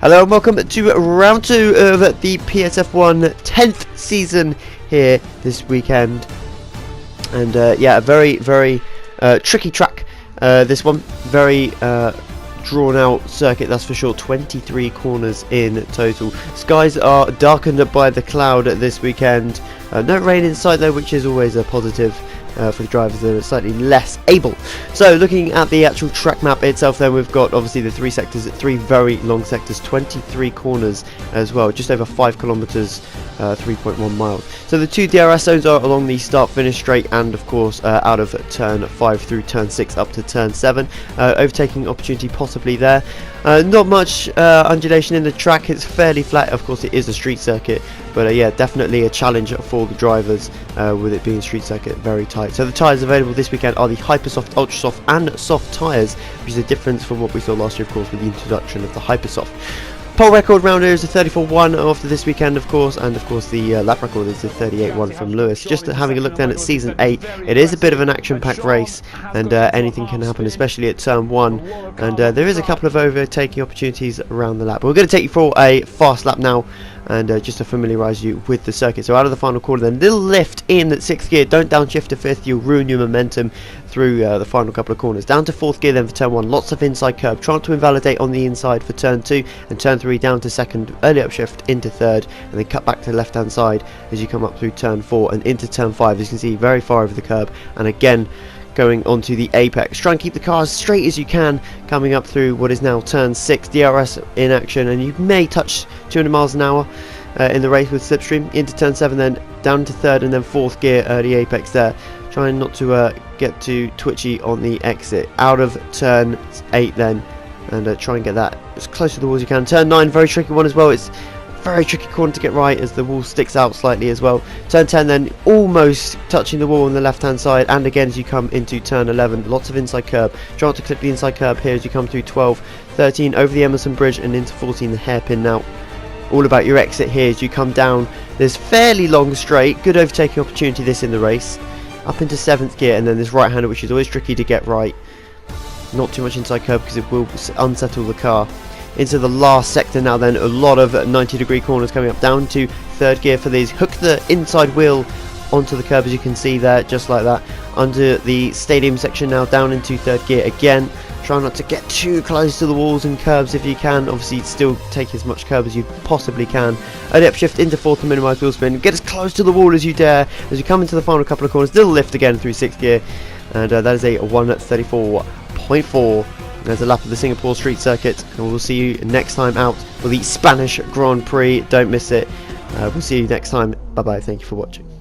Hello and welcome to round 2 of the PSF1 10th season here this weekend. And yeah, a very tricky track, this one. Very drawn out circuit, that's for sure. 23 corners in total. Skies are darkened by the cloud this weekend. No rain in sight though, which is always a positive for the drivers that are slightly less able. So looking at the actual track map itself, then we've got obviously the three sectors, 3 very long sectors, 23 corners as well, just over 5 kilometers, 3.1 miles. So the 2 DRS zones are along the start finish straight, and of course out of turn 5 through turn 6 up to turn 7. Overtaking opportunity possibly there. Not much undulation in the track, it's fairly flat. Of course it is a street circuit, but yeah, definitely a challenge for the drivers with it being street circuit, very tight. So the tyres available this weekend are the Hypersoft, Ultra Soft and Soft tyres, which is a difference from what we saw last year, of course, with the introduction of the Hypersoft. Pole record round here is a 34.1 after this weekend, of course, and of course the lap record is a 38.1 from Lewis. Just having a look then at Season 8, it is a bit of an action-packed race, and anything can happen, especially at Turn 1, and there is a couple of overtaking opportunities around the lap. But we're going to take you for a fast lap now, and just to familiarise you with the circuit. So out of the final corner then, little lift in at 6th gear, don't downshift to 5th, you'll ruin your momentum through the final couple of corners. Down to 4th gear then for turn 1, lots of inside curb, trying to invalidate on the inside for turn 2, and turn 3 down to 2nd, early upshift into 3rd, and then cut back to the left hand side as you come up through turn 4 and into turn 5, as you can see, very far over the curb, and again going onto the apex. Try and keep the car as straight as you can coming up through what is now turn 6, DRS in action, and you may touch 200 miles an hour in the race with slipstream. Into turn 7 then, down to 3rd and then 4th gear, early apex there. Trying not to get too twitchy on the exit. Out of turn 8 then, and try and get that as close to the wall as you can. Turn 9, very tricky one as well. It's very tricky corner to get right as the wall sticks out slightly as well. Turn 10 then, almost touching the wall on the left hand side, and again as you come into turn 11, lots of inside curb. Try not to clip the inside curb here as you come through 12, 13 over the Emerson Bridge, and into 14 the hairpin. Now all about your exit here as you come down this fairly long straight. Good overtaking opportunity this in the race, up into 7th gear, and then this right hander, which is always tricky to get right. Not too much inside curb because it will unsettle the car. Into the last sector now then, a lot of 90-degree corners coming up. Down to 3rd gear for these. Hook the inside wheel onto the curb as you can see there, just like that. Under the stadium section now, down into 3rd gear again. Try not to get too close to the walls and curbs if you can. Obviously still take as much curb as you possibly can. Early upshift into 4th to minimise wheel spin. Get as close to the wall as you dare as you come into the final couple of corners. Little lift again through 6th gear, and that is a 1:34.4. There's a lap of the Singapore street circuit, and we'll see you next time out for the Spanish Grand Prix. Don't miss it. We'll see you next time. Bye bye. Thank you for watching.